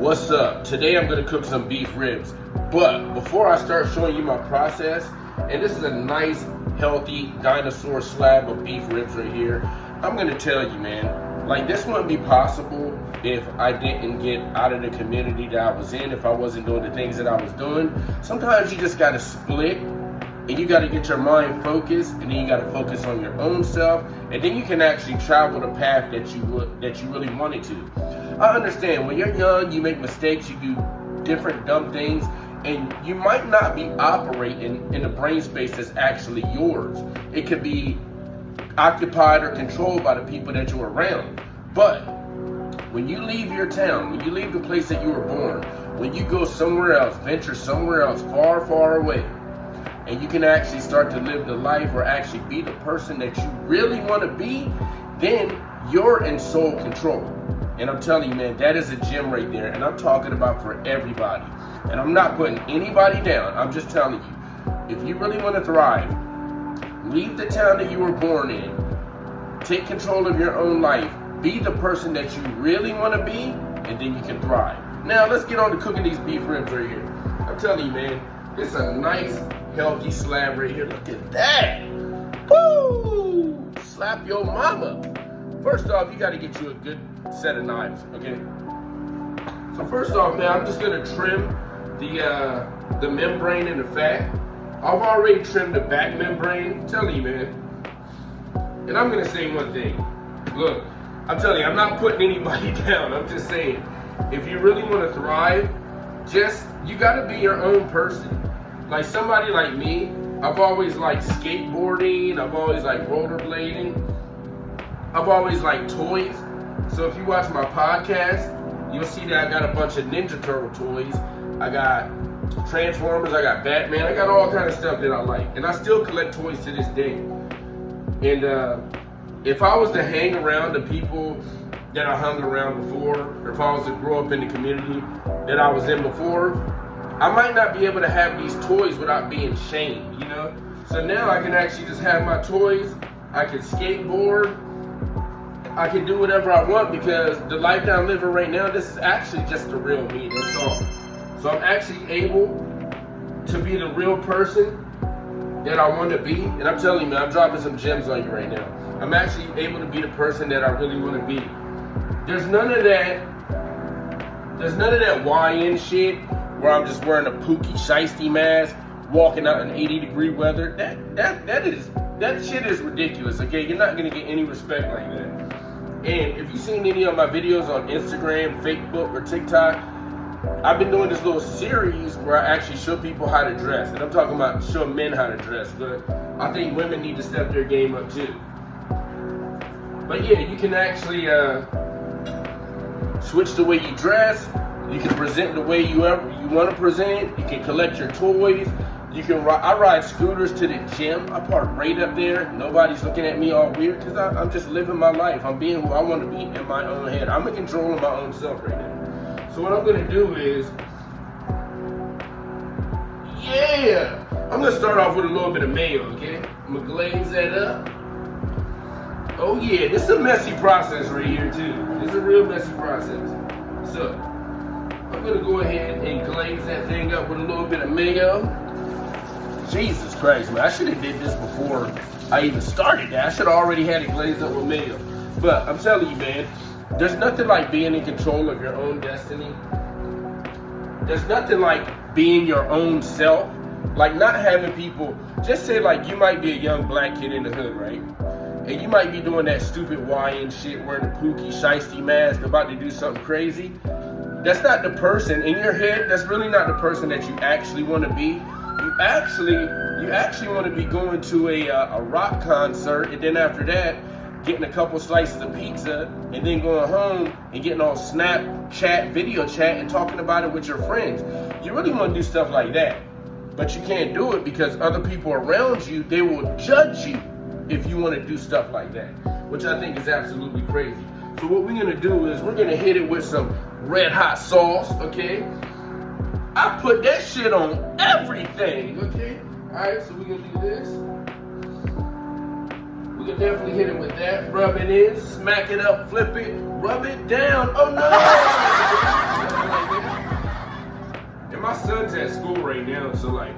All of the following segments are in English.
What's up? Today I'm gonna cook some beef ribs. But before I start showing you my process, and this is a nice, healthy dinosaur slab of beef ribs right here, I'm gonna tell you, man, like this wouldn't be possible if I didn't get out of the community that I was in, if I wasn't doing the things that I was doing. Sometimes you just gotta split and you gotta get your mind focused, and then you gotta focus on your own self, and then you can actually travel the path that you really wanted to. I understand when you're young, you make mistakes, you do different dumb things, and you might not be operating in the brain space that's actually yours. It could be occupied or controlled by the people that you're around. But when you leave your town, when you leave the place that you were born, when you go somewhere else, venture somewhere else, far, far away, and you can actually start to live the life or actually be the person that you really want to be, then you're in sole control. And I'm telling you, man, that is a gem right there. And I'm talking about for everybody. And I'm not putting anybody down. I'm just telling you, if you really want to thrive, leave the town that you were born in. Take control of your own life. Be the person that you really want to be, and then you can thrive. Now, let's get on to cooking these beef ribs right here. I'm telling you, man, it's a nice, healthy slab right here. Look at that. Woo! Slap your mama. First off, you got to get you a good set of knives, okay? So first off, man, I'm just gonna trim the membrane and the fat. I've already trimmed the back membrane. I'm telling you, man. And I'm gonna say one thing. Look, I'm telling you, I'm not putting anybody down. I'm just saying, if you really want to thrive, you gotta be your own person. Like somebody like me, I've always liked skateboarding. I've always liked rollerblading. I've always liked toys. So if you watch my podcast, you'll see that I got a bunch of Ninja Turtle toys. I got Transformers, I got Batman, I got all kind of stuff that I like. And I still collect toys to this day. And if I was to hang around the people that I hung around before, or if I was to grow up in the community that I was in before, I might not be able to have these toys without being shamed, you know? So now I can actually just have my toys, I can skateboard, I can do whatever I want, because the life that I'm living right now, this is actually just the real me, that's all. So I'm actually able to be the real person that I want to be. And I'm telling you, man, I'm dropping some gems on you right now. I'm actually able to be the person that I really want to be. There's none of that YN shit where I'm just wearing a Pookie Shiesty mask, walking out in 80-degree weather. That shit is ridiculous, okay? You're not gonna get any respect like that. And if you've seen any of my videos on Instagram, Facebook, or TikTok, I've been doing this little series where I actually show people how to dress. And I'm talking about show men how to dress, but I think women need to step their game up too. But yeah, you can actually switch the way you dress. You can present the way you want to present. You can collect your toys. I ride scooters to the gym. I park right up there. Nobody's looking at me all weird, because I'm just living my life. I'm being who I want to be in my own head. I'm in control of my own self right now. So what I'm going to do is, I'm going to start off with a little bit of mayo, okay? I'm going to glaze that up. Oh yeah, this is a messy process right here too. This is a real messy process. So, I'm going to go ahead and glaze that thing up with a little bit of mayo. Jesus Christ, man, I should have did this before I even started that. I should have already had it glazed up with mayo. But I'm telling you, man, there's nothing like being in control of your own destiny. There's nothing like being your own self. Like not having people, just say like you might be a young black kid in the hood, right? And you might be doing that stupid YN shit, wearing the Pookie Shiesty mask, about to do something crazy. That's not the person in your head. That's really not the person that you actually want to be. You actually want to be going to a rock concert, and then after that, getting a couple slices of pizza, and then going home and getting on Snapchat, video chat, and talking about it with your friends. You really want to do stuff like that, but you can't do it because other people around you, they will judge you if you want to do stuff like that, which I think is absolutely crazy. So what we're gonna do is we're gonna hit it with some red hot sauce, okay? I put that shit on everything, okay? All right, so we're gonna do this. We can definitely hit it with that. Rub it in, smack it up, flip it, rub it down. Oh no! my son's at school right now, so like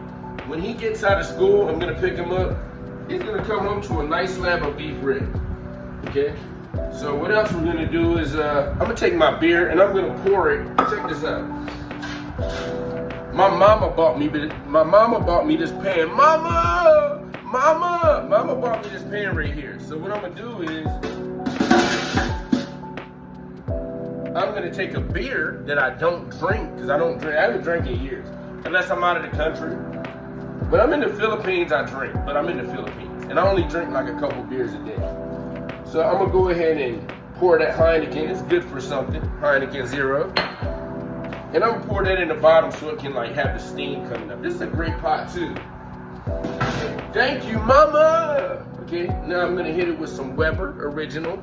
when he gets out of school, I'm gonna pick him up. He's gonna come home to a nice slab of beef ribs. Okay. So what else we're gonna do is I'm gonna take my beer and I'm gonna pour it. Check this out. My mama bought me this pan. Mama bought me this pan right here. So what I'm gonna do is I'm gonna take a beer that I don't drink, because I haven't drank in years, unless I'm out of the country. When I'm in the Philippines, I drink, but I'm in the Philippines, and I only drink like a couple beers a day. So I'm gonna go ahead and pour that Heineken. It's good for something, Heineken Zero. And I'm gonna pour that in the bottom so it can like have the steam coming up. This is a great pot too. Thank you, mama. Okay, now I'm gonna hit it with some Weber Original.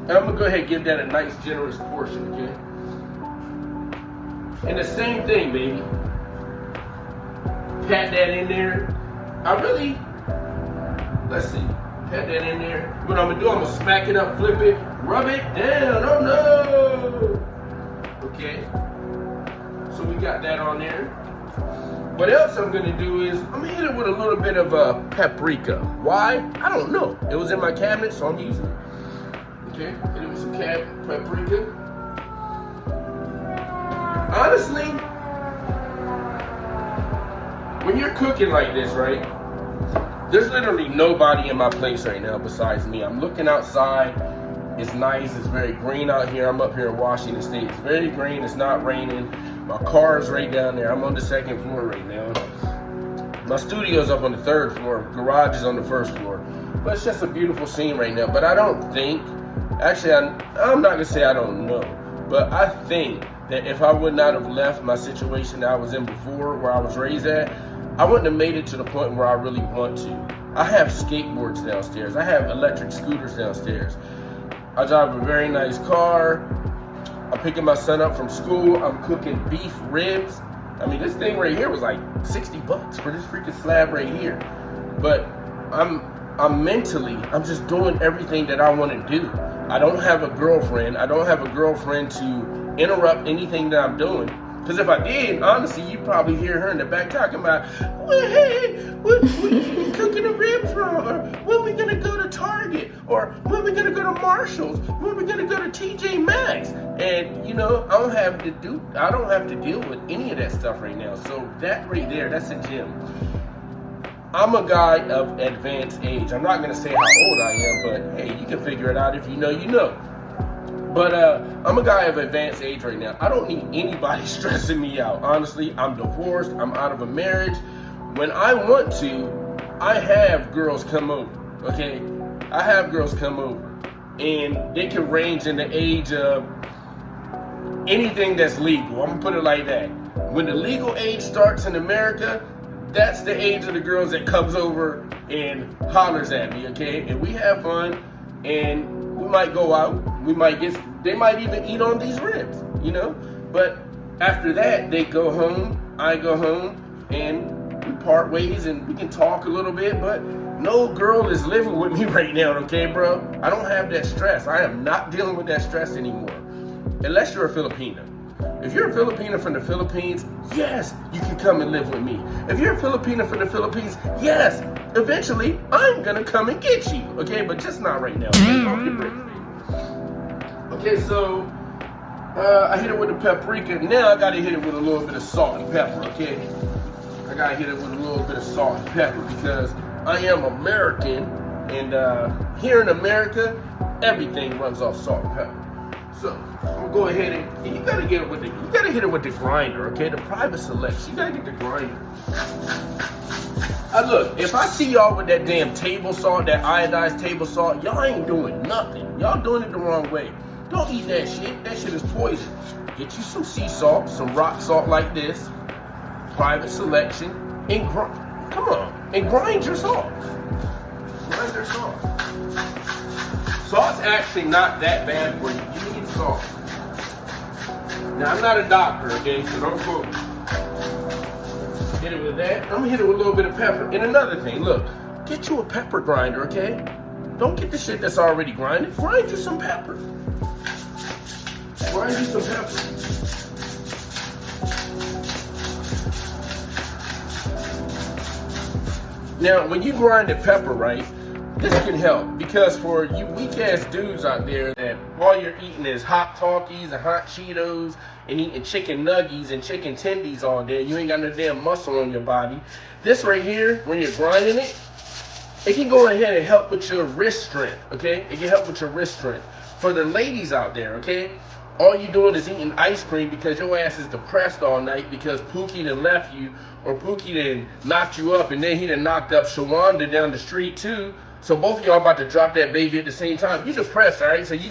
And I'm gonna go ahead and give that a nice generous portion, okay? And the same thing, baby. Pat that in there. Let's see. Pat that in there. What I'm gonna do, I'm gonna smack it up, flip it, rub it down. Oh no! Okay. So we got that on there. What else I'm gonna do is, I'm gonna hit it with a little bit of paprika. Why? I don't know. It was in my cabinet, so I'm using it. Okay, hit it with some paprika. Honestly, when you're cooking like this, right? There's literally nobody in my place right now besides me. I'm looking outside. It's nice. It's very green out here. I'm up here in Washington State. It's very green. It's not raining. My car is right down there. I'm on the second floor right now. My studio's up on the third floor. Garage is on the first floor. But it's just a beautiful scene right now. But I don't think, actually, I'm not gonna say I don't know, but I think that if I would not have left my situation that I was in before, where I was raised at, I wouldn't have made it to the point where I really want to. I have skateboards downstairs. I have electric scooters downstairs. I drive a very nice car. I'm picking my son up from school. I'm cooking beef ribs. I mean, this thing right here was like $60 for this freaking slab right here. But I'm mentally, I'm just doing everything that I want to do. I don't have a girlfriend. I don't have a girlfriend to interrupt anything that I'm doing. Because if I did, honestly, you'd probably hear her in the back talking about, well, hey, what you cooking the ribs from? Or when we gonna go to Target? Or when we gonna go to Marshall's? When we gonna go to TJ Maxx? And you know, I don't have to deal with any of that stuff right now. So that right there, that's a gem. I'm a guy of advanced age. I'm not gonna say how old I am, but hey, you can figure it out. If you know, you know. But I'm a guy of advanced age right now. I don't need anybody stressing me out. Honestly, I'm divorced. I'm out of a marriage. When I want to, I have girls come over, okay? I have girls come over. And they can range in the age of anything that's legal. I'm gonna put it like that. When the legal age starts in America, that's the age of the girls that comes over and hollers at me, okay? And we have fun, and we might go out. They might even eat on these ribs, you know? But after that, they go home, I go home, and we part ways and we can talk a little bit, but no girl is living with me right now, okay, bro? I don't have that stress. I am not dealing with that stress anymore, unless you're a Filipino. If you're a Filipino from the Philippines, yes, you can come and live with me. If you're a Filipino from the Philippines, yes, eventually I'm gonna come and get you, okay? But just not right now. Okay, so I hit it with the paprika. Now I gotta hit it with a little bit of salt and pepper, okay? I gotta hit it with a little bit of salt and pepper because I am American, and here in America, everything runs off salt and pepper. So I'm gonna go ahead and you gotta hit it with the grinder, okay? The private selection. You gotta get the grinder. Look, if I see y'all with that damn table salt, that iodized table salt, y'all ain't doing nothing. Y'all doing it the wrong way. Don't eat that shit. That shit is poison. Get you some sea salt, some rock salt like this, private selection, and come on, and grind your salt. Grind your salt. Salt's actually not that bad for you. You need salt. Now, I'm not a doctor, okay, so don't quote me. Hit it with that. I'm gonna hit it with a little bit of pepper. And another thing, look, get you a pepper grinder, okay? Don't get the shit that's already grinded. Grind you some pepper. Grind you some pepper. Now, when you grind the pepper right, this can help, because for you weak ass dudes out there that all you're eating is hot Talkies and hot Cheetos and eating chicken nuggies and chicken tendies all day, you ain't got no damn muscle on your body. This right here, when you're grinding it, it can go ahead and help with your wrist strength, okay? It can help with your wrist strength. For the ladies out there, okay? All you doing is eating ice cream because your ass is depressed all night because Pookie done left you, or Pookie done knocked you up, and then he done knocked up Shawanda down the street too. So both of y'all about to drop that baby at the same time. You depressed, all right? So you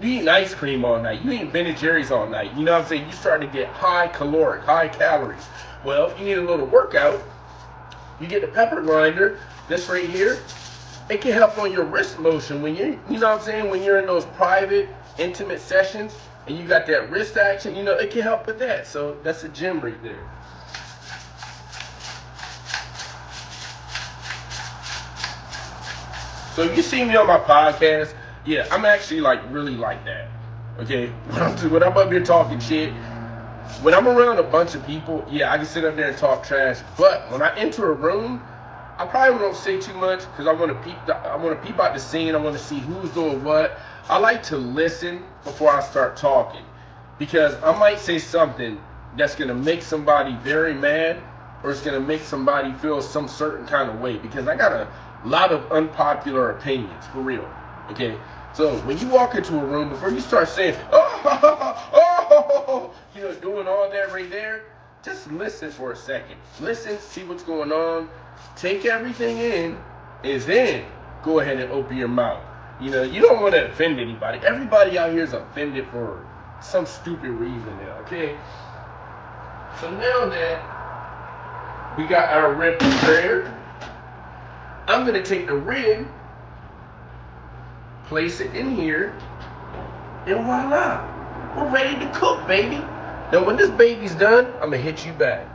eating ice cream all night. You eating Ben & Jerry's all night. You know what I'm saying? You starting to get high caloric, high calories. Well, if you need a little workout, you get the pepper grinder, this right here. It can help on your wrist motion when you know what I'm saying, when you're in those private, intimate sessions and you got that wrist action, you know, it can help with that. So that's a gem right there. So if you see me on my podcast, yeah, I'm actually like really like that. Okay, when I'm up here talking shit, when I'm around a bunch of people, yeah, I can sit up there and talk trash. But when I enter a room, I probably don't say too much because I want to peep out the scene. I want to see who's doing what. I like to listen before I start talking, because I might say something that's gonna make somebody very mad, or it's gonna make somebody feel some certain kind of way, because I got a lot of unpopular opinions, for real. Okay, so when you walk into a room, before you start saying, oh, you know, doing all that right there, just listen for a second. Listen, see what's going on, take everything in, and then go ahead and open your mouth. You know, you don't want to offend anybody. Everybody out here is offended for some stupid reason now, okay? So now that we got our rib prepared, I'm going to take the rib, place it in here, and voila, we're ready to cook, baby. Now when this baby's done, I'm going to hit you back.